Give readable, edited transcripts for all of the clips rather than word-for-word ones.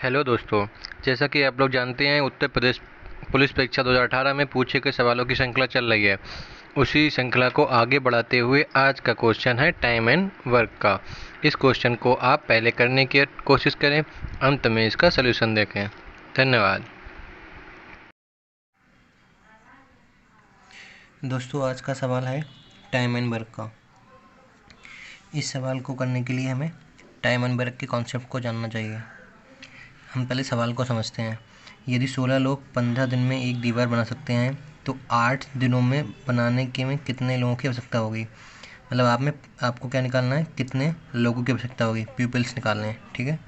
Hello दोस्तों, जैसा कि आप लोग जानते हैं उत्तर प्रदेश पुलिस परीक्षा 2018 में पूछे गए सवालों की श्रृंखला चल रही है। उसी श्रृंखला को आगे बढ़ाते हुए आज का क्वेश्चन है टाइम एंड वर्क का। इस क्वेश्चन को आप पहले करने की कोशिश करें, अंत में इसका सलूशन देखें। धन्यवाद। दोस्तों, आज का सवाल है टाइम एंड वर्क का। इस सवाल को करने के लिए हमें टाइम एंड वर्क के कॉन्सेप्ट को जानना चाहिए। हम पहले सवाल को समझते हैं। यदि 16 लोग 15 दिन में एक दीवार बना सकते हैं तो 8 दिनों में बनाने के में कितने लोगों की आवश्यकता होगी। मतलब आपको क्या निकालना है, कितने लोगों की आवश्यकता होगी, पीपल्स निकालने हैं। ठीक है,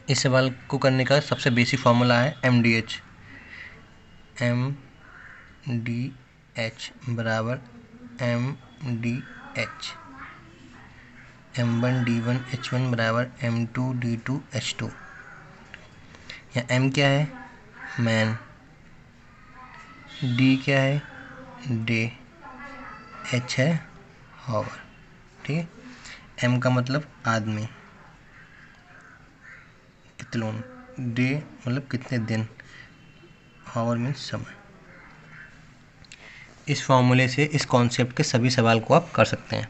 इस सवाल को करने का सबसे बेसिक फॉर्मूला है MDH। MDH बराबर MDH M1D1H1 बराबर M2D2H2। या M क्या है, मैन, D क्या है, डे, H है हावर। ठीक है, M का मतलब आदमी, कितने, डे मतलब कितने दिन, हावर मीन्स समय। इस फॉर्मूले से इस कॉन्सेप्ट के सभी सवाल को आप कर सकते हैं,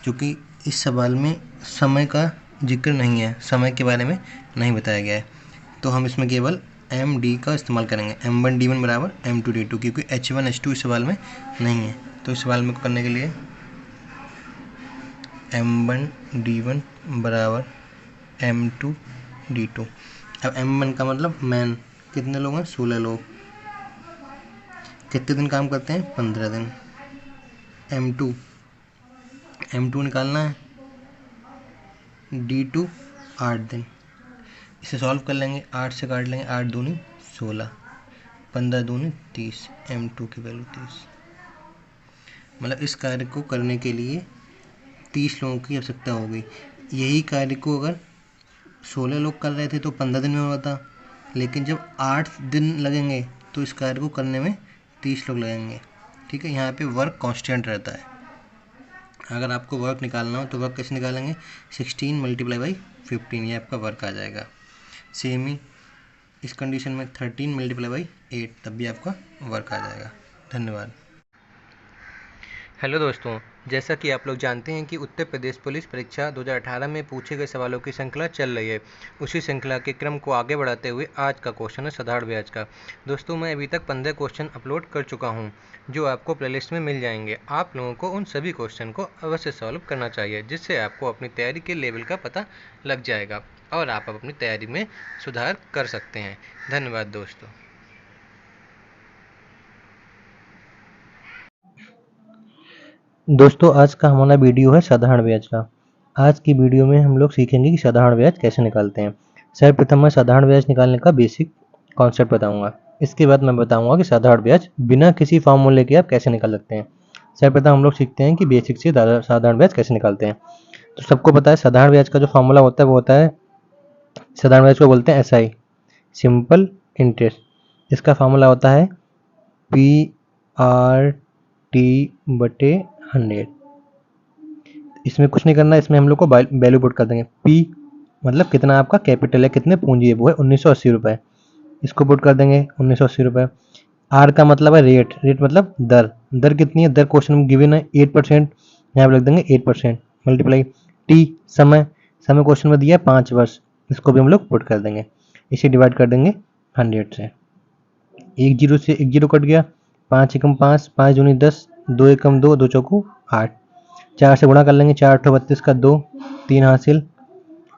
क्योंकि इस सवाल में समय का जिक्र नहीं है, समय के बारे में नहीं बताया गया है। तो हम इसमें केवल MD का इस्तेमाल करेंगे, M1D1 बराबर M2D2, क्योंकि H1 H2 इस सवाल में नहीं है। तो इस सवाल में करने के लिए M1D1 बराबर M2D2। अब M1 का मतलब मैन, कितने लोग हैं, 16 लोग, कितने दिन काम करते हैं, 15 दिन। M2 निकालना है, D2 8 दिन। इसे सॉल्व कर लेंगे, 8 से काट लेंगे, 8 दूनी 16, 15 दूनी 30, M2 की वैल्यू 30। मतलब इस कार्य को करने के लिए 30 लोगों की आवश्यकता होगी। यही कार्य को अगर 16 लोग कर रहे थे तो 15 दिन में होता, लेकिन जब 8 दिन लगेंगे तो इस कार्य को करने में 30 लोग लगेंगे। ठीक है, यहाँ पे वर्क कांस्टेंट रहता है। अगर आपको वर्क निकालना हो तो वर्क कैसे निकालेंगे, 16 मल्टीप्लाई बाई 15, ये आपका वर्क आ जाएगा। सेम ही इस कंडीशन में 13 मल्टीप्लाई बाई 8, तब भी आपका वर्क आ जाएगा। धन्यवाद। हेलो दोस्तों, जैसा कि आप लोग जानते हैं कि उत्तर प्रदेश पुलिस परीक्षा 2018 में पूछे गए सवालों की श्रृंखला चल रही है। उसी श्रृंखला के क्रम को आगे बढ़ाते हुए आज का क्वेश्चन है साधारण ब्याज का। दोस्तों, मैं अभी तक 15 क्वेश्चन अपलोड कर चुका हूं, जो आपको प्लेलिस्ट में मिल जाएंगे। आप लोगों को उन सभी क्वेश्चन को अवश्य सॉल्व करना चाहिए, जिससे आपको अपनी तैयारी के लेवल का पता लग जाएगा और आप अपनी तैयारी में सुधार कर सकते हैं। धन्यवाद दोस्तों। दोस्तों, आज का हमारा वीडियो है साधारण ब्याज का। आज की वीडियो में हम लोग सीखेंगे कि साधारण ब्याज कैसे निकालते हैं। सर्वप्रथम मैं साधारण ब्याज निकालने का बेसिक कॉन्सेप्ट बताऊंगा। इसके बाद मैं बताऊंगा कि साधारण ब्याज बिना किसी फॉर्मूले के आप कैसे निकाल सकते हैं। सर्वप्रथम हम लोग सीखते हैं कि बेसिक से साधारण ब्याज कैसे निकालते हैं। तो सबको पता है साधारण ब्याज का जो फॉर्मूला होता है वो होता है, साधारण ब्याज को बोलते हैं SI, सिंपल इंटरेस्ट। इसका फॉर्मूला होता है PRT/100। इसमें कुछ नहीं करना, इसमें हम लोग को वैल्यू पुट कर देंगे। P मतलब कितना आपका कैपिटल है, कितने पूंजी है, वो है 1980 रुपये। इसको पुट कर देंगे 1980 रुपये। R का मतलब है रेट, रेट मतलब दर, दर कितनी है, दर क्वेश्चन में गिवन है 8%, यहाँ पे लिख देंगे 8%। मल्टीप्लाई T समय, समय क्वेश्चन में दिया है 5 वर्ष, इसको भी हम लोग पुट कर देंगे। इसे डिवाइड कर देंगे 100 से। एक जीरो से एक जीरो कट गया, 5 एकम 5, 5 दूनी 10, 2 एकम 2, 2 चौको 8। 4 से गुणा कर लेंगे, 4 अठो 32 का 2, 3 हासिल,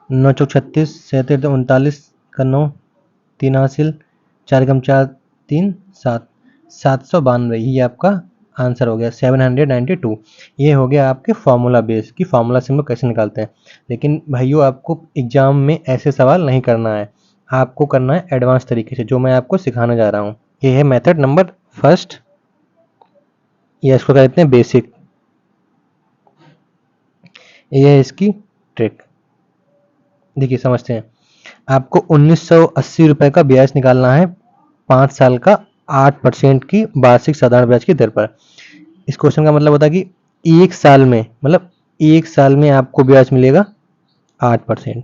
9 चौक 36, 7 39 का 9, 3 हासिल, 4 एकम 4, 3 7, 792। ये आपका आंसर हो गया 792। ये हो गया आपके फॉर्मूला बेस की, फॉर्मूला से हम लोग कैसे निकालते हैं। लेकिन भाइयों, आपको एग्जाम में ऐसे सवाल नहीं करना है, आपको करना है एडवांस तरीके से, जो मैं आपको सिखाने जा रहा हूँ। ये है मेथड नंबर फर्स्ट, या इसको कहते हैं बेसिक। ये है इसकी ट्रिक। देखिए समझते हैं। आपको 1980 रुपए का ब्याज निकालना है 5 साल का 8% की वार्षिक साधारण ब्याज की दर पर। इस क्वेश्चन का मतलब होता है कि एक साल में, मतलब एक साल में आपको ब्याज मिलेगा 8%।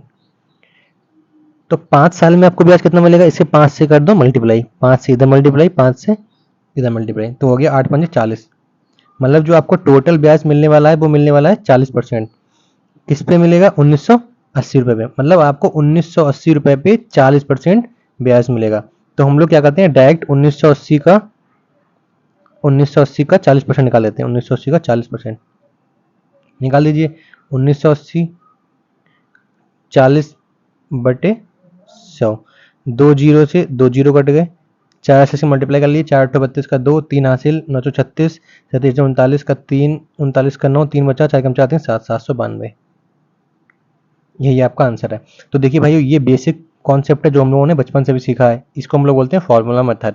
तो 5 साल में आपको ब्याज कितना मिलेगा, इसे 5 से कर दो मल्टीप्लाई, 5 से इधर मल्टीप्लाई, 5 से इधर मल्टीप्लाई, तो हो गया 8 पंजे 40। मतलब जो आपको टोटल ब्याज मिलने वाला है वो मिलने वाला है 40%। किस पे मिलेगा, 1980 रुपये पे। मतलब आपको 1980 रुपये पे 40% ब्याज मिलेगा। तो हम लोग क्या करते हैं, डायरेक्ट 1980 का 40% निकाल लेते हैं। 1980 का 40% निकाल दीजिए। 1980 40 बटे 100, 2 जीरो से 2 जीरो कट गए, 4 से मल्टीप्लाई कर लिए, 4 अट्ठो 32 का 2, 3 हासिल, 936, 37 39 का 3, 39 का 9, 3 बचा, 4 कम 4 3 7, 792। यही आपका आंसर है। तो देखिए भाइयों, ये बेसिक कॉन्सेप्ट है जो हम लोगों ने बचपन से भी सीखा है। इसको हम लोग बोलते हैं फॉर्मूला मेथड।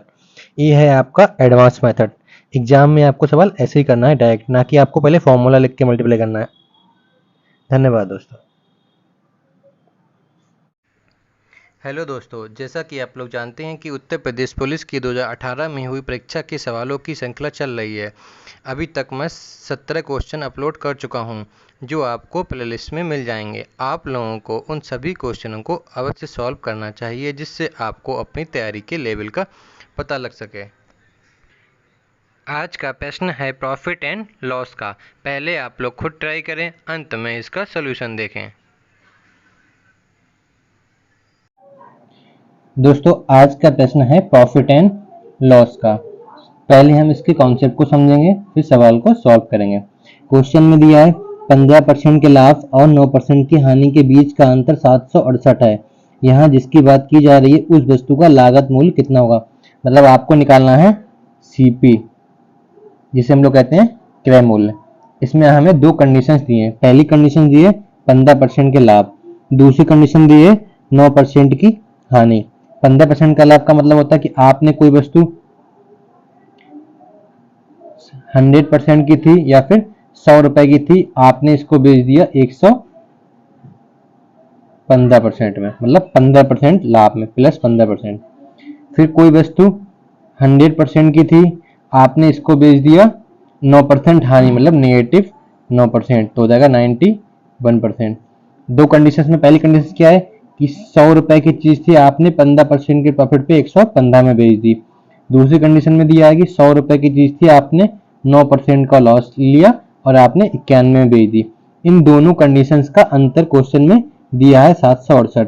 ये है आपका एडवांस मेथड। एग्जाम में आपको सवाल ऐसे ही करना है डायरेक्ट, ना कि आपको पहले फॉर्मूला लिख के मल्टीप्लाई करना है। धन्यवाद दोस्तों। हेलो दोस्तों, जैसा कि आप लोग जानते हैं कि उत्तर प्रदेश पुलिस की 2018 में हुई परीक्षा के सवालों की श्रृंखला चल रही है। अभी तक मैं 17 क्वेश्चन अपलोड कर चुका हूं, जो आपको प्लेलिस्ट में मिल जाएंगे। आप लोगों को उन सभी क्वेश्चनों को अवश्य सॉल्व करना चाहिए, जिससे आपको अपनी तैयारी के लेवल का पता लग सके। आज का प्रश्न है प्रॉफिट एंड लॉस का। पहले आप लोग खुद ट्राई करें, अंत में इसका सॉल्यूशन देखें। दोस्तों आज का प्रश्न है प्रॉफिट एंड लॉस का। पहले हम इसके कॉन्सेप्ट को समझेंगे, फिर सवाल को सॉल्व करेंगे। क्वेश्चन में दिया है 15% के लाभ और 9% की हानि के बीच का अंतर 768 है। यहाँ जिसकी बात की जा रही है उस वस्तु का लागत मूल्य कितना होगा। मतलब आपको निकालना है सीपी, जिसे हम लोग कहते हैं क्रय मूल्य। इसमें हमें दो कंडीशंस दी हैं। पहली कंडीशन दी है 15% के लाभ, दूसरी कंडीशन दी है 9% की हानि। 15% का लाभ का मतलब होता है कि आपने कोई वस्तु 100% की थी या फिर 100 रुपए की थी, आपने इसको बेच दिया 115% में, मतलब 15% लाभ में प्लस 15%। फिर कोई वस्तु 100% की थी, आपने इसको बेच दिया 9% हानि, मतलब नेगेटिव 9%, तो हो जाएगा 91%। दो कंडीशन में पहली कंडीशन क्या है कि 100 रुपए की चीज थी, आपने 15% के प्रॉफिट पे 115 में बेच दी। दूसरी कंडीशन में दिया है कि 100 रुपए की चीज थी, आपने 9% का लॉस लिया और आपने 91 में बेच दी। इन दोनों कंडीशंस का अंतर क्वेश्चन में दिया है 768।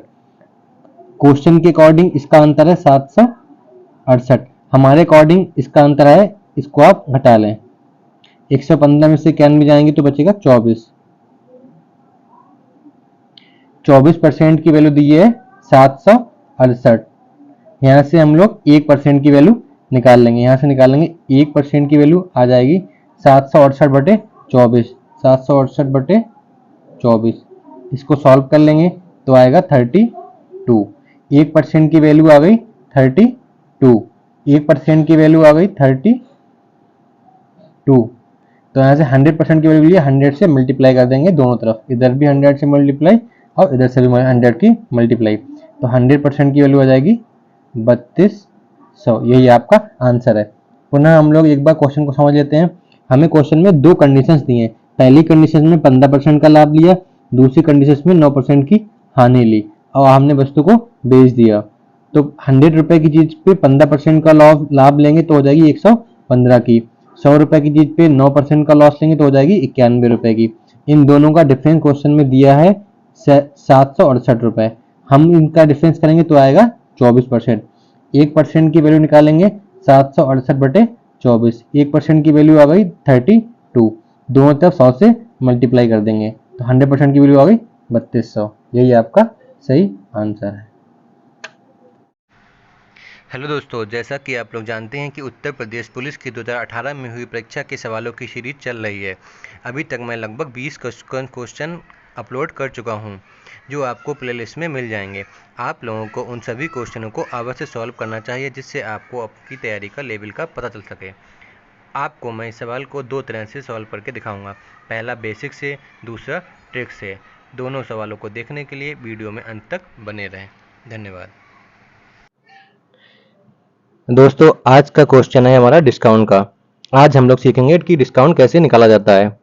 क्वेश्चन के अकॉर्डिंग इसका अंतर है 768, हमारे अकॉर्डिंग इसका अंतर है, इसको आप घटा लें। 115 में से 91 जाएंगे तो बचेगा 24। 24% की वैल्यू दी है 768। यहाँ से हम लोग 1% की वैल्यू निकाल लेंगे। यहाँ से निकाल लेंगे 1% की वैल्यू आ जाएगी 768 बटे 24। 768 बटे 24, इसको सॉल्व कर लेंगे तो आएगा 32। 1% की वैल्यू आ गई 32। 1% की वैल्यू आ गई 32। तो यहाँ से 100% की वैल्यू लिए 100 से मल्टीप्लाई कर देंगे दोनों तरफ, इधर भी 100 से मल्टीप्लाई और इधर से भी 100 की मल्टीप्लाई, तो 100% की वैल्यू आ जाएगी 3200। यही आपका आंसर है। पुनः हम लोग एक बार क्वेश्चन को समझ लेते हैं। हमें क्वेश्चन में दो कंडीशंस दी हैं। पहली कंडीशन में 15% का लाभ लिया, दूसरी कंडीशन में 9% की हानि ली और हमने वस्तु को बेच दिया। तो 100 रुपए की चीज पे 15% का लाभ लेंगे तो हो जाएगी 115 की। 100 रुपए की चीज पे 9% का लॉस लेंगे तो हो जाएगी 91 रुपए की। इन दोनों का डिफरेंस क्वेश्चन में दिया है 768 रुपए। हम इनका डिफरेंस करेंगे तो आएगा 24%। 1% की वैल्यू निकालेंगे 768 बटे 24। 1% की वैल्यू आ गई 32। दोनों तरफ 100 से मल्टीप्लाई कर देंगे तो 100% की वैल्यू आ गई 3200। यही आपका सही आंसर है। हेलो दोस्तों, जैसा कि आप लोग जानते हैं कि उत्तर प्रदेश पुलिस की 2018 में हुई परीक्षा के सवालों की सीरीज चल रही है। अभी तक मैं लगभग 20 क्वेश्चन अपलोड कर चुका हूं, जो आपको प्लेलिस्ट में मिल जाएंगे। आप लोगों को उन सभी क्वेश्चनों को अवश्य सॉल्व करना चाहिए, जिससे आपको आपकी तैयारी का लेवल का पता चल सके। आपको मैं इस सवाल को दो तरह से सॉल्व करके दिखाऊंगा, पहला बेसिक से, दूसरा ट्रिक से। दोनों सवालों को देखने के लिए वीडियो में अंत तक बने रहें। धन्यवाद। दोस्तों आज का क्वेश्चन है हमारा डिस्काउंट का। आज हम लोग सीखेंगे कि डिस्काउंट कैसे निकाला जाता है।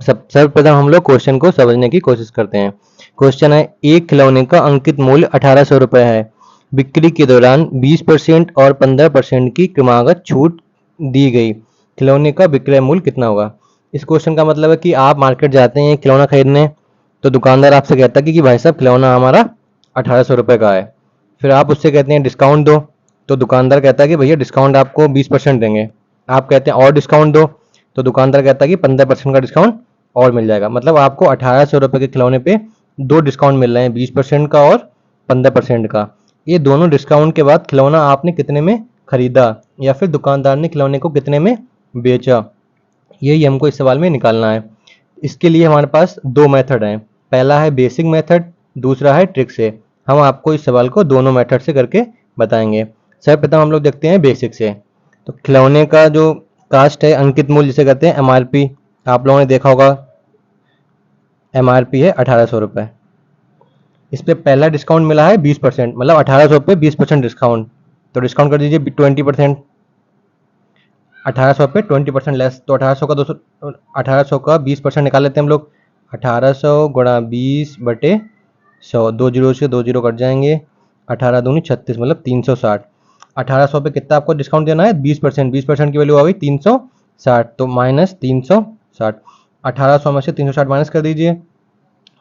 सर्वप्रथम हम लोग क्वेश्चन को समझने की कोशिश करते हैं। क्वेश्चन है, एक खिलौने का अंकित मूल्य 1800 रुपये है। बिक्री के दौरान 20% और 15% की क्रमागत छूट दी गई। खिलौने का विक्रय मूल्य कितना होगा? इस क्वेश्चन का मतलब है कि आप मार्केट जाते हैं खिलौना खरीदने, तो दुकानदार आपसे कहता है कि भाई साहब खिलौना हमारा 1800 रुपये का है। फिर आप उससे कहते हैं डिस्काउंट दो, तो दुकानदार कहता है कि भैया डिस्काउंट आपको 20% देंगे। आप कहते हैं और डिस्काउंट दो, तो दुकानदार कहता है कि 15% का डिस्काउंट और मिल जाएगा। मतलब आपको 1800 रुपये के खिलौने पे दो डिस्काउंट मिल रहे हैं, 20% का और 15% का। ये दोनों डिस्काउंट के बाद खिलौना आपने कितने में खरीदा या फिर दुकानदार ने खिलौने को कितने में बेचा, यही हमको इस सवाल में निकालना है। इसके लिए हमारे पास दो मेथड हैं, पहला है बेसिक मेथड, दूसरा है ट्रिक से। हम आपको इस सवाल को दोनों मेथड से करके बताएंगे। सर्वप्रथम हम लोग देखते हैं बेसिक से। तो खिलौने का जो कास्ट है, अंकित मूल्य जिसे कहते हैं, एमआरपी, आप लोगों ने देखा होगा एमआरपी है 1800 रुपये। इस पे पहला डिस्काउंट मिला है 20%, मतलब 1800 पे 20% डिस्काउंट, तो डिस्काउंट कर दीजिए 20%। 1800 पे 20% लेस, तो 1800 का 20% निकाल लेते हैं हम लोग। 1800 गुणा 20/100, दो जीरो से दो जीरो कट जाएंगे, 18 दूनी 36, मतलब 360। 1800 पे कितना आपको डिस्काउंट देना है? 20%। 20% की वैल्यू आ गई 360, तो माइनस 360। 1800 में से 360 माइनस कर दीजिए,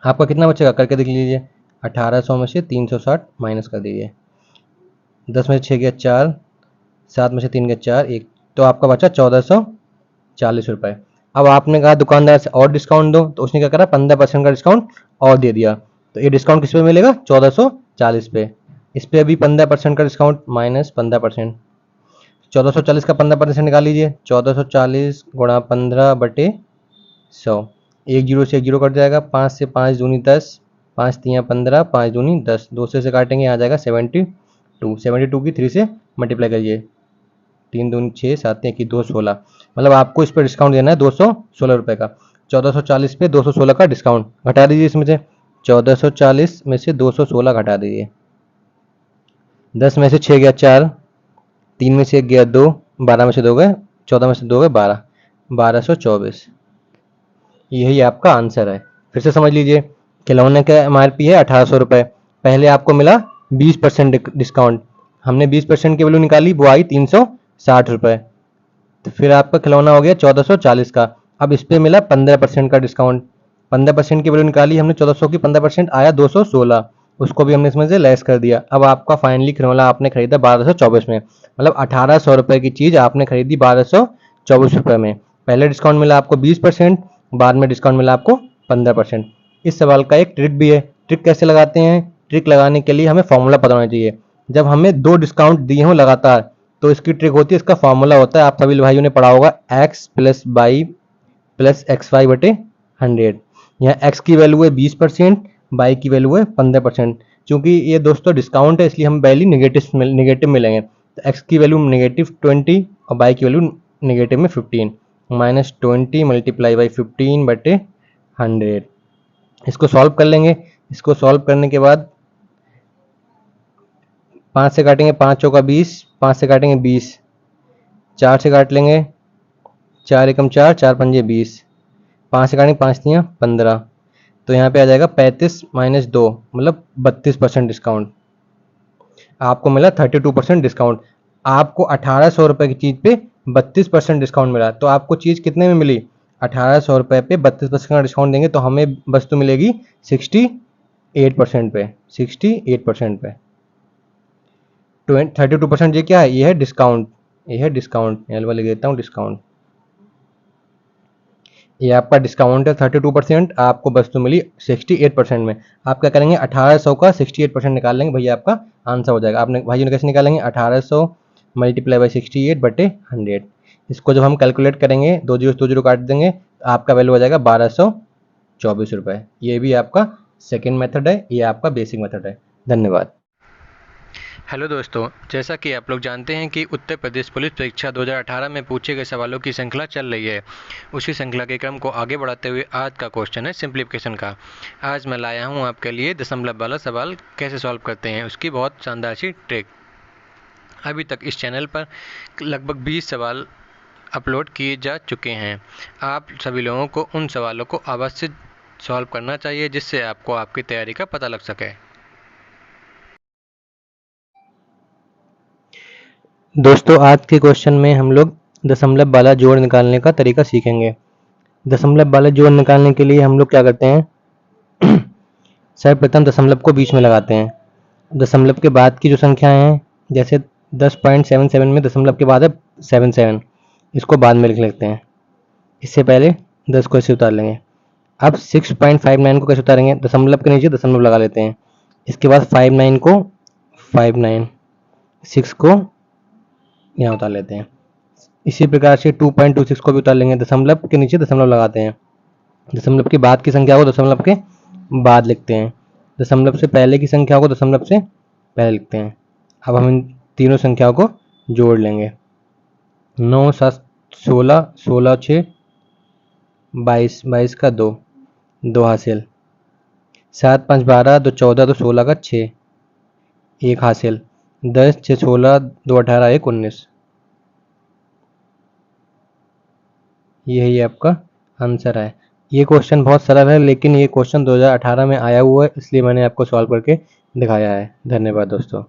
आपका कितना बचेगा करके देख लीजिए। 1800 में से 360 माइनस कर दीजिए, 10 में से 6 गया 4, 7 में से 3 गया 4, 1, तो आपका बचा 1440 रुपये। अब आपने कहा दुकानदार से और डिस्काउंट दो, तो उसने क्या करा 15% का डिस्काउंट और दे दिया। तो ये डिस्काउंट किस पे मिलेगा? 1440 पे। इस पे अभी 15% का डिस्काउंट, माइनस 15%। 1440 का 15% निकाल लीजिए, 1440 गुणा 15/100, एक जीरो से एक जीरो कट जाएगा, 5 से 5 दूनी 10, 5 तियाँ 15, 5 दूनी 10, दो से काटेंगे यहाँ जाएगा 72। 72 की 3 से मल्टीप्लाई करिए, 3 दूनी 6, 7 की 2, 16। मतलब आपको इस पर डिस्काउंट देना है 216 रुपये का। 1440 पे 216 का डिस्काउंट घटा दीजिए इसमें से, 1440 में से 216 घटा दीजिए, 10 में से 6 गया 4, 3 में से 1 गया 2, 12 में से 2 गए 14, में से 2 गए 12, 1224। यही आपका आंसर है। फिर से समझ लीजिए, खिलौने का एमआरपी है 1800 रुपये, पहले आपको मिला 20% डिस्काउंट, हमने 20% की वैल्यू निकाली, वो आई 360 रुपये। तो फिर आपका खिलौना हो गया 1440 का। अब इस पे मिला 15% का डिस्काउंट, 15% की वैल्यू निकाली हमने, 1400 की 15% आया 216, उसको भी हमने इसमें से लेस कर दिया। अब आपका फाइनली खिलौना आपने खरीदा 1224 में, मतलब 1800 रुपये की चीज़ आपने खरीदी 1224 रुपये में। पहले डिस्काउंट मिला आपको 20%, बाद में डिस्काउंट मिला आपको 15%। इस सवाल का एक ट्रिक भी है। ट्रिक कैसे लगाते हैं? ट्रिक लगाने के लिए हमें फॉर्मूला पता होना चाहिए। जब हमें दो डिस्काउंट दिए हों लगातार, तो इसकी ट्रिक होती है, इसका फॉर्मूला होता है, आप सभी भाइयों ने पढ़ा होगा, x plus Y plus XY/100। यहाँ x की वैल्यू है 20%, y की वैल्यू है 15%। चूंकि ये दोस्तों डिस्काउंट है, इसलिए हम वैल्यू नेगेटिव मिलेंगे, तो x की वैल्यू -20 और y की वैल्यू नेगेटिव में 15, -20 मल्टीप्लाई बाई 15/100। इसको सॉल्व कर लेंगे। इसको सॉल्व करने के बाद 5 से काटेंगे, 5 चौका 20, 5 से काटेंगे 20, 4 से काट लेंगे, 4 एकम 4, 4 पंजे 20, 5 से काटेंगे 5 तियाँ 15, तो यहाँ पे आ जाएगा 35 - 2, मतलब 32% डिस्काउंट। आपको मिला 32% डिस्काउंट। आपको 1800 रुपये की चीज़ पे 32% डिस्काउंट मिला, तो आपको चीज़ कितने में मिली? 1800 रुपये पे 32% का डिस्काउंट देंगे तो हमें वस्तु मिलेगी 68% पे, 68% पे। 32% ये क्या है? ये है डिस्काउंट, ये है डिस्काउंट, यहाँ वाले देता हूँ डिस्काउंट। ये आपका डिस्काउंट है 32%, आपको वस्तु मिली 68% में। आप क्या करेंगे? 1800 का 68% निकाल लेंगे, भैया आपका आंसर हो जाएगा। आपने भाइयों ने कैसे निकालेंगे? 1800 मल्टीप्लाई बाई 68/100। इसको जब हम कैलकुलेट करेंगे, दो जीरो काट देंगे, तो आपका वैल्यू हो जाएगा 1224 रुपये। ये भी आपका सेकेंड मेथड है, ये आपका बेसिक मेथड है। धन्यवाद। हेलो दोस्तों, जैसा कि आप लोग जानते हैं कि उत्तर प्रदेश पुलिस परीक्षा 2018 में पूछे गए सवालों की श्रृंखला चल रही है। उसी श्रृंखला के क्रम को आगे बढ़ाते हुए आज का क्वेश्चन है सिंप्लीफिकेशन का। आज मैं लाया हूं आपके लिए दशमलव वाला सवाल कैसे सॉल्व करते हैं उसकी बहुत शानदार सी ट्रिक। अभी तक इस चैनल पर लगभग 20 सवाल अपलोड किए जा चुके हैं। आप सभी लोगों को उन सवालों को अवश्य सॉल्व करना चाहिए, जिससे आपको आपकी तैयारी का पता लग सके। दोस्तों आज के क्वेश्चन में हम लोग दशमलव वाला जोड़ निकालने का तरीका सीखेंगे। दशमलव वाला जोड़ निकालने के लिए हम लोग क्या करते हैं सर्वप्रथम दशमलव को बीच में लगाते हैं। दशमलव के बाद की जो संख्याएं हैं, जैसे 10.77 में दशमलव के बाद है 77, इसको बाद में लिख लेते हैं। इससे पहले 10 को ऐसे उतार लेंगे। अब 6.59 को कैसे उतारेंगे, दशमलव के नीचे दशमलव लगा लेते हैं। इसके बाद 59 को 59, 6 को यहाँ उतार लेते हैं। इसी प्रकार से 2.26 को भी उतार लेंगे, दशमलव के नीचे दशमलव लगाते हैं। दशमलव के बाद की संख्या को दशमलव के बाद लिखते हैं, दशमलव से पहले की संख्या को दशमलव से पहले लिखते हैं। अब हम इन तीनों संख्याओं को जोड़ लेंगे। 9 7 16, 16 6 22, 22 का 2, 2 हासिल। 7 5 12, 2 14, 2 16 का 6, 1 हासिल। 10 6 16, 2 18, 1 19। यही आपका आंसर है। ये क्वेश्चन बहुत सरल है, लेकिन ये क्वेश्चन 2018 में आया हुआ है, इसलिए मैंने आपको सॉल्व करके दिखाया है। धन्यवाद दोस्तों।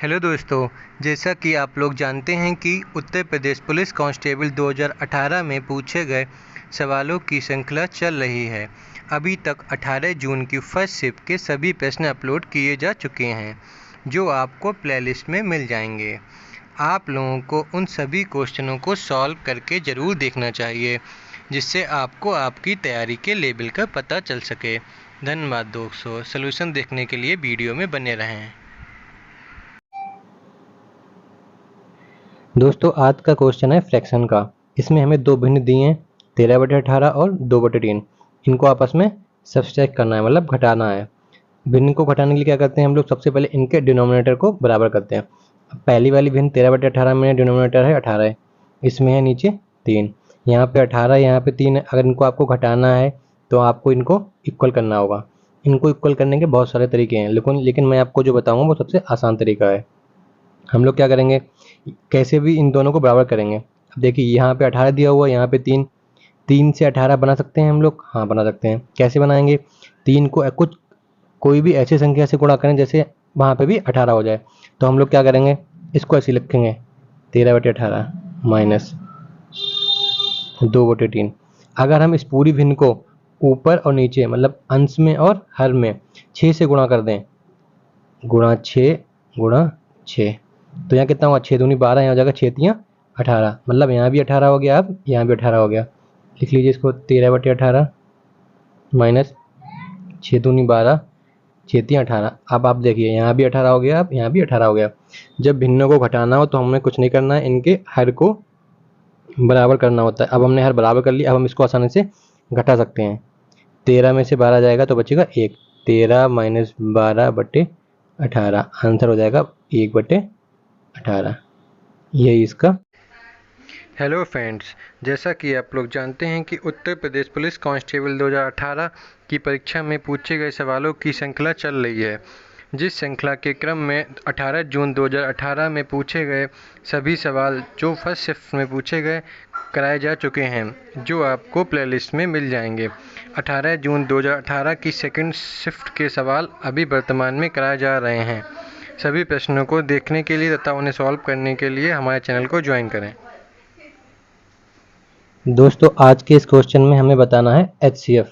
हेलो दोस्तों, जैसा कि आप लोग जानते हैं कि उत्तर प्रदेश पुलिस कांस्टेबल 2018 में पूछे गए सवालों की श्रृंखला चल रही है। अभी तक 18 जून की फर्स्ट शिफ्ट के सभी प्रश्न अपलोड किए जा चुके हैं, जो आपको प्लेलिस्ट में मिल जाएंगे। आप लोगों को उन सभी क्वेश्चनों को सॉल्व करके ज़रूर देखना चाहिए, जिससे आपको आपकी तैयारी के लेवल का पता चल सके। धन्यवाद दोस्तों। सॉल्यूशन देखने के लिए वीडियो में बने रहें। दोस्तों आज का क्वेश्चन है फ्रैक्शन का। इसमें हमें दो भिन्न दिए हैं, 13/18 और 2/3। इनको आपस में सब्सट्रैक्ट करना है, मतलब घटाना है। भिन्न को घटाने के लिए क्या करते हैं हम लोग, सबसे पहले इनके डिनोमिनेटर को बराबर करते हैं। अब पहली वाली भिन्न 13/18 में डिनोमिनेटर है 18 है, इसमें है नीचे 3, यहाँ पे 18, यहाँ पे 3 है। अगर इनको आपको घटाना है तो आपको इनको इक्वल करना होगा। इनको इक्वल करने के बहुत सारे तरीके हैं, लेकिन मैं आपको जो बताऊँगा वो सबसे आसान तरीका है। हम लोग क्या करेंगे, कैसे भी इन दोनों को बराबर करेंगे। अब देखिए यहाँ पे 18 दिया हुआ है, यहाँ पे 3, 3 से 18 बना सकते हैं हम लोग, हाँ बना सकते हैं। कैसे बनाएंगे, 3 को कुछ कोई भी ऐसी संख्या से गुणा करें जैसे वहाँ पे भी 18 हो जाए। तो हम लोग क्या करेंगे, इसको ऐसे लिखेंगे 13/18 माइनस 2/3। अगर हम इस पूरी भिन्न को ऊपर और नीचे, मतलब अंश में और हर में 6 से गुणा कर दें, गुणा 6 गुणा 6, तो यहाँ कितना हुआ, 6 दूनी 12, यहाँ हो जाएगा 6 तियाँ 18, मतलब यहाँ भी 18 हो गया, अब यहाँ भी 18 हो गया। लिख लीजिए इसको 13/18 माइनस 6 दूनी 12, 6 तियाँ 18। अब आप देखिए यहाँ भी 18 हो गया, अब यहाँ भी 18 हो गया। जब भिन्नों को घटाना हो तो हमें कुछ नहीं करना है, इनके हर को बराबर करना होता है। अब हमने हर बराबर कर लिया, अब हम इसको आसानी से घटा सकते हैं। 13 में से 12 जाएगा तो बचेगा 1, 13 माइनस 12/18, आंसर हो जाएगा 1/18। यही इसका। हेलो फ्रेंड्स, जैसा कि आप लोग जानते हैं कि उत्तर प्रदेश पुलिस कांस्टेबल 2018 की परीक्षा में पूछे गए सवालों की श्रृंखला चल रही है, जिस श्रृंखला के क्रम में 18 जून 2018 में पूछे गए सभी सवाल जो फर्स्ट शिफ्ट में पूछे गए कराए जा चुके हैं, जो आपको प्लेलिस्ट में मिल जाएंगे। 18 जून 2018 की सेकंड शिफ्ट के सवाल अभी वर्तमान में कराए जा रहे हैं। सभी प्रश्नों को देखने के लिए तथा उन्हें सॉल्व करने के लिए हमारे चैनल को ज्वाइन करें। दोस्तों आज के इस क्वेश्चन में हमें बताना है HCF।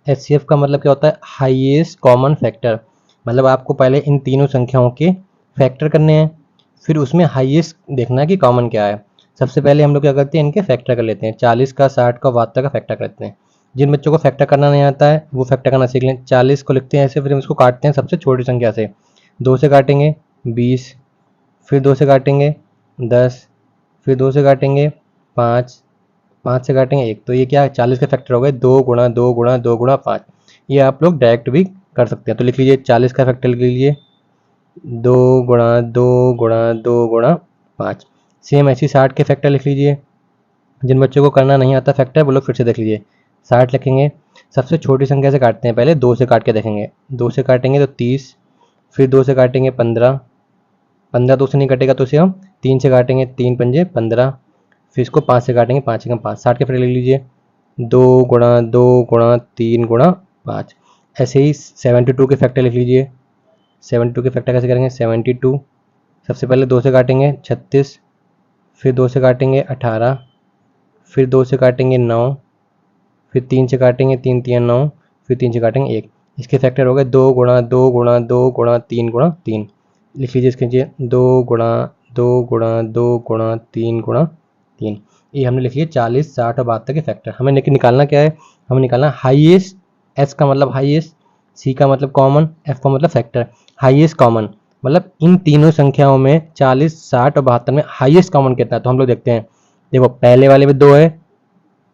HCF का मतलब क्या होता है, हाईएस्ट कॉमन फैक्टर। मतलब आपको पहले इन तीनों संख्याओं के फैक्टर करने हैं, फिर उसमें हाईएस्ट देखना है कि कॉमन क्या है। सबसे पहले हम लोग क्या करते हैं, इनके फैक्टर कर लेते हैं। 40 का, 60 का, 72 का फैक्टर करते हैं। जिन बच्चों को फैक्टर करना नहीं आता है वो फैक्टर करना सीख लें। 40 को लिखते हैं ऐसे, फिर हम इसको काटते हैं सबसे छोटी संख्या से। 2 से काटेंगे 20, फिर 2 से काटेंगे 10, फिर 2 से काटेंगे 5, 5 से काटेंगे 1। तो ये क्या है, 40 के फैक्टर हो गए 2 गुणा 2 गुणा 2 गुणा 5। ये आप लोग डायरेक्ट भी कर सकते हैं। तो लिख लीजिए 40 का फैक्टर लिख लीजिए 2 गुणा 2 गुणा 2 गुणा 5। सेम ऐसी 60 के फैक्टर लिख लीजिए। जिन बच्चों को करना नहीं आता फैक्टर वो लोग फिर से देख लीजिए। 60 लिखेंगे, सबसे छोटी संख्या से काटते हैं, पहले 2 से काट के देखेंगे। 2 से काटेंगे तो 30, फिर 2 से काटेंगे 15, 15 2 से नहीं कटेगा तो इसे हम 3 से काटेंगे, 3 पंजे 15, फिर इसको 5 से काटेंगे, 5 एकम 5। 60 के फैक्टर लिख लीजिए 2 गुणा 2 गुणा 3 गुणा 5। ऐसे ही 72 के फैक्टर लिख लीजिए। 72 के फैक्टर कैसे करेंगे? 72 सबसे पहले 2 से काटेंगे 36, फिर 2 से काटेंगे 18, फिर 2 से काटेंगे 9, फिर 3 से काटेंगे 3 3 9, फिर 3 से काटेंगे 1। इसके फैक्टर हो गए 2 गुणा 2 गुणा 2 गुणा 3 गुणा 3। लिख लीजिए इसके नीचे 2 गुणा 2 गुणा 2 गुणा 3 गुणा 3। ये हमने लिख लिया 40, 60 और 72 के फैक्टर। हमें निकालना क्या है? हमें निकालना हाईएस्ट। एस का मतलब हाईएस्ट, सी का मतलब कॉमन, एफ का मतलब फैक्टर। हाईएस्ट कॉमन मतलब इन तीनों संख्याओं में 40, 60 और 72 में हाईएस्ट कॉमन कितना है? तो हम लोग देखते हैं। देखो पहले वाले में 2 है,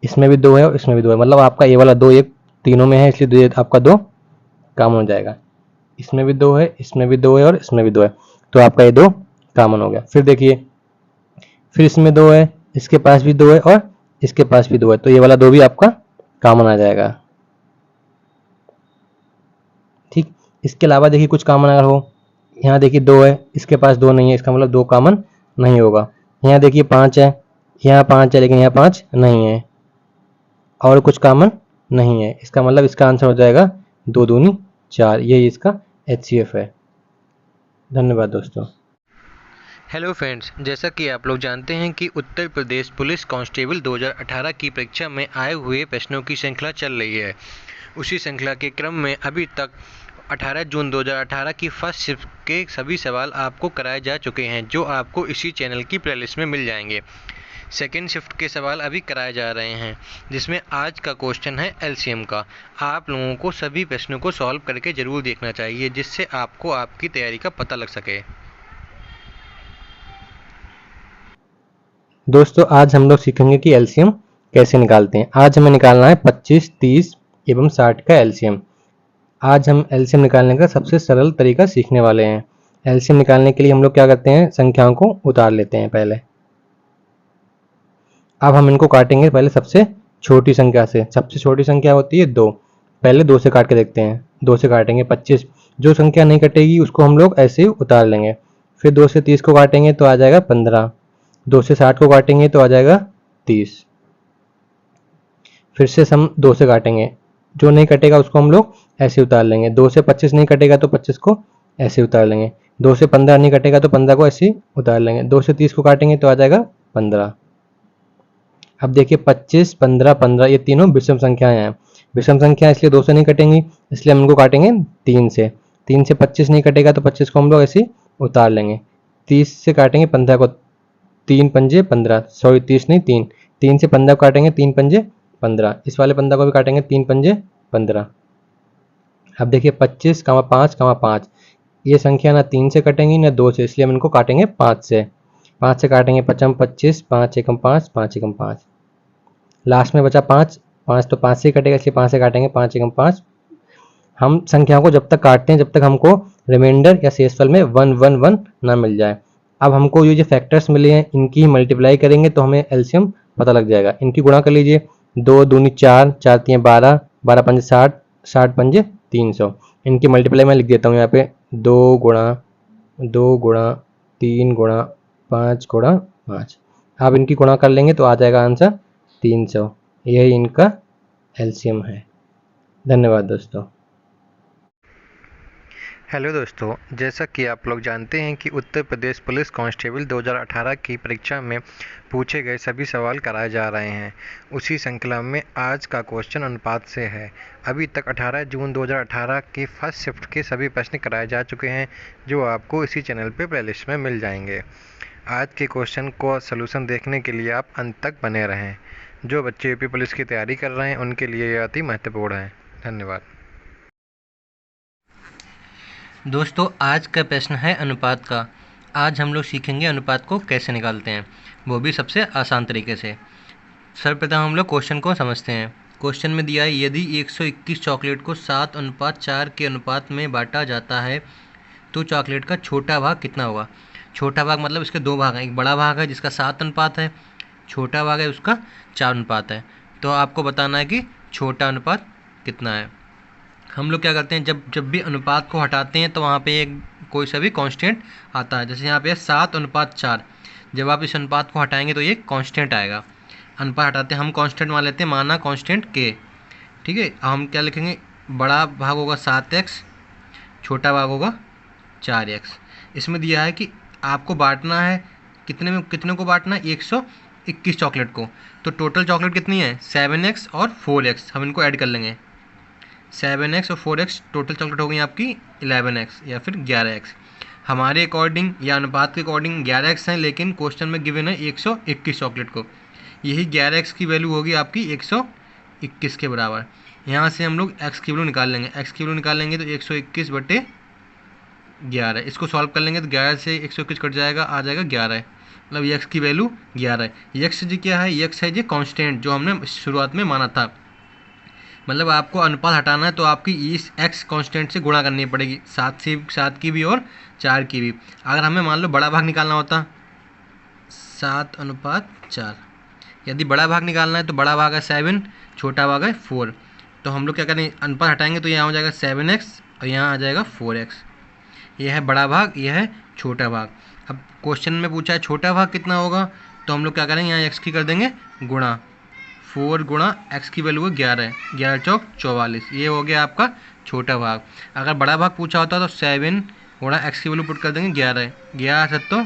इसमें भी 2 है और इसमें भी 2 है, मतलब आपका ये वाला 2 एक तीनों में है, इसलिए आपका 2 कॉमन हो जाएगा। इसमें भी 2 है, इसमें भी 2 है और इसमें भी 2 है, तो आपका ये 2 कॉमन हो गया। फिर देखिए, फिर इसमें 2 है, इसके पास भी 2 है और इसके पास भी 2 है, तो ये वाला 2 भी आपका कॉमन आ जाएगा। ठीक, इसके अलावा देखिए कुछ कॉमन अगर हो, यहाँ देखिए 2 है, इसके पास 2 नहीं है, इसका मतलब 2 कॉमन नहीं होगा। यहाँ देखिए 5 है, यहाँ 5 है लेकिन यहाँ 5 नहीं है और कुछ कॉमन नहीं है, इसका मतलब इसका आंसर हो जाएगा 2 दूनी 4। ये इसका HCF है। धन्यवाद दोस्तों। हेलो फ्रेंड्स, जैसा कि आप लोग जानते हैं कि उत्तर प्रदेश पुलिस कांस्टेबल 2018 की परीक्षा में आए हुए प्रश्नों की श्रृंखला चल रही है। उसी श्रृंखला के क्रम में अभी तक 18 जून 2018 की फर्स्ट शिफ्ट के सभी सवाल आपको कराए जा चुके हैं, जो आपको इसी चैनल की प्लेलिस्ट में मिल जाएंगे। सेकेंड शिफ्ट के सवाल अभी कराए जा रहे हैं, जिसमें आज का क्वेश्चन है एलसीएम का। आप लोगों को सभी प्रश्नों को सॉल्व करके ज़रूर देखना चाहिए, जिससे आपको आपकी तैयारी का पता लग सके। दोस्तों आज हम लोग सीखेंगे कि एलसीएम कैसे निकालते हैं। आज हमें निकालना है 25, 30 एवं 60 का एलसीएम। आज हम एलसीएम निकालने का सबसे सरल तरीका सीखने वाले हैं। एलसीएम निकालने के लिए हम लोग क्या करते हैं? संख्याओं को उतार लेते हैं पहले। अब हम इनको काटेंगे पहले सबसे छोटी संख्या से। सबसे छोटी संख्या होती है 2। पहले 2 से काट के देखते हैं। 2 से काटेंगे 25। जो संख्या नहीं कटेगी उसको हम लोग ऐसे ही उतार लेंगे। फिर 2 से 30 को काटेंगे तो आ जाएगा 15। 2 से 60 को काटेंगे तो आ जाएगा 30। फिर से हम 2 से काटेंगे, जो नहीं कटेगा उसको हम लोग ऐसे उतार लेंगे। 2 से 25 नहीं कटेगा तो 25 को ऐसे उतार लेंगे। 2 से 15 नहीं कटेगा तो 15 को ऐसे उतार लेंगे। 2 से 30 को काटेंगे तो आ जाएगा 15। अब देखिए 25, 15, 15 ये तीनों विषम संख्याएं हैं। विषम संख्या इसलिए 2 से नहीं कटेंगी, इसलिए हम इनको काटेंगे 3 से। 3 से 25 नहीं कटेगा तो 25 को हम लोग ऐसे उतार लेंगे। 30 से काटेंगे 15 को, 3 पंजे 15, सॉरी 30 नहीं 3। 3 से 15 को काटेंगे 3 पंजे 15। इस वाले 15 को भी काटेंगे 3 पंजे 15। अब देखिए 25, 5, 5 ये संख्या ना 3 से कटेंगी ना 2 से, इसलिए हम इनको काटेंगे 5 से। 5 से काटेंगे 5 25, 5 एकम 5, 5 एकम 5। लास्ट में बचा 5, 5 तो 5 से कटेगा, इसलिए 5 से काटेंगे 5 एकम 5। हम संख्याओं को जब तक काटते हैं जब तक हमको रिमाइंडर या शेषफल में 1 1 1 ना मिल जाए। अब हमको ये जो फैक्टर्स मिले हैं इनकी मल्टीप्लाई करेंगे तो हमें एलसीएम पता लग जाएगा। इनकी गुणा कर लीजिए। 2 दूनी 4, 4 3 12, 12 पंजे 60, 60 पंजे 300। इनकी मल्टीप्लाई मैं लिख देता हूँ यहाँ पे 2 गुणा 2 गुणा 3 गुणा 5 गुणा 5। आप इनकी गुणा कर लेंगे तो आ जाएगा आंसर 300। यही इनका एलसीएम है। धन्यवाद दोस्तों। हेलो दोस्तों, जैसा कि आप लोग जानते हैं कि उत्तर प्रदेश पुलिस कांस्टेबल 2018 की परीक्षा में पूछे गए सभी सवाल कराए जा रहे हैं। उसी श्रृंखला में आज का क्वेश्चन अनुपात से है। अभी तक 18 जून 2018 की फर्स्ट शिफ्ट के सभी प्रश्न कराए जा चुके हैं, जो आपको इसी चैनल पे प्लेलिस्ट में मिल जाएंगे। आज के क्वेश्चन को सलूशन देखने के लिए आप अंत तक बने रहें। जो बच्चे यूपी पुलिस की तैयारी कर रहे हैं उनके लिए यह अति महत्वपूर्ण है। धन्यवाद दोस्तों। आज का प्रश्न है अनुपात का। आज हम लोग सीखेंगे अनुपात को कैसे निकालते हैं, वो भी सबसे आसान तरीके से। सर्वप्रथम हम लोग क्वेश्चन को समझते हैं। क्वेश्चन में दिया है यदि 121 चॉकलेट को 7:4 के अनुपात में बांटा जाता है तो चॉकलेट का छोटा भाग कितना होगा। छोटा भाग मतलब इसके दो भाग हैं, एक बड़ा भाग है जिसका 7 अनुपात है, छोटा भाग है उसका 4 अनुपात है। तो आपको बताना है कि छोटा अनुपात कितना है। हम लोग क्या करते हैं, जब भी अनुपात को हटाते हैं तो वहाँ पे एक कोई सा भी कांस्टेंट आता है। जैसे यहाँ पे 7:4, जब आप इस अनुपात को हटाएंगे तो ये कांस्टेंट आएगा। अनुपात हटाते हैं, हम कांस्टेंट मान लेते हैं, माना कांस्टेंट के, ठीक है। हम क्या लिखेंगे, बड़ा भाग होगा 7x, छोटा भाग होगा 4x। इसमें दिया है कि आपको बांटना है कितने में, कितने को बांटना है, 121 चॉकलेट को। तो टोटल चॉकलेट कितनी है, 7x और 4x, हम इनको ऐड कर लेंगे। 7x और 4x टोटल चॉकलेट हो गई आपकी 11x या फिर 11x। हमारे अकॉर्डिंग या अनुपात के अकॉर्डिंग 11x है, लेकिन क्वेश्चन में गिवन है 121 चॉकलेट को। यही 11x की वैल्यू होगी आपकी 121 के बराबर। यहाँ से हम लोग x की वैल्यू निकाल लेंगे, x की वैल्यू निकालेंगे तो 121/11। इसको सॉल्व कर लेंगे तो 11 से 121 कट जाएगा, आ जाएगा 11, मतलब x की वैल्यू 11 है। x जी क्या है, x है जी कांस्टेंट जो हमने शुरुआत में माना था। मतलब आपको अनुपात हटाना है तो आपकी इस x कांस्टेंट से गुणा करनी पड़ेगी, 7 की भी और 4 की भी। अगर हमें मान लो बड़ा भाग निकालना होता 7:4, यदि बड़ा भाग निकालना है तो बड़ा भाग है 7, छोटा भाग है 4। तो हम लोग क्या करें, अनुपात हटाएंगे तो यहाँ हो जाएगा 7x और यहाँ आ जाएगा 4x। यह है बड़ा भाग, यह है छोटा भाग। अब क्वेश्चन में पूछा है छोटा भाग कितना होगा, तो हम लोग क्या करेंगे, यहाँ x की कर देंगे गुणा, 4 गुणा x की वैल्यू है 11, 11 चौक 44, ये हो गया आपका छोटा भाग। अगर बड़ा भाग पूछा होता तो 7 गुणा x की वैल्यू पुट कर देंगे 11, 11 7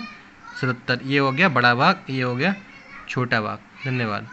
77, ये हो गया बड़ा भाग, ये हो गया छोटा भाग। धन्यवाद।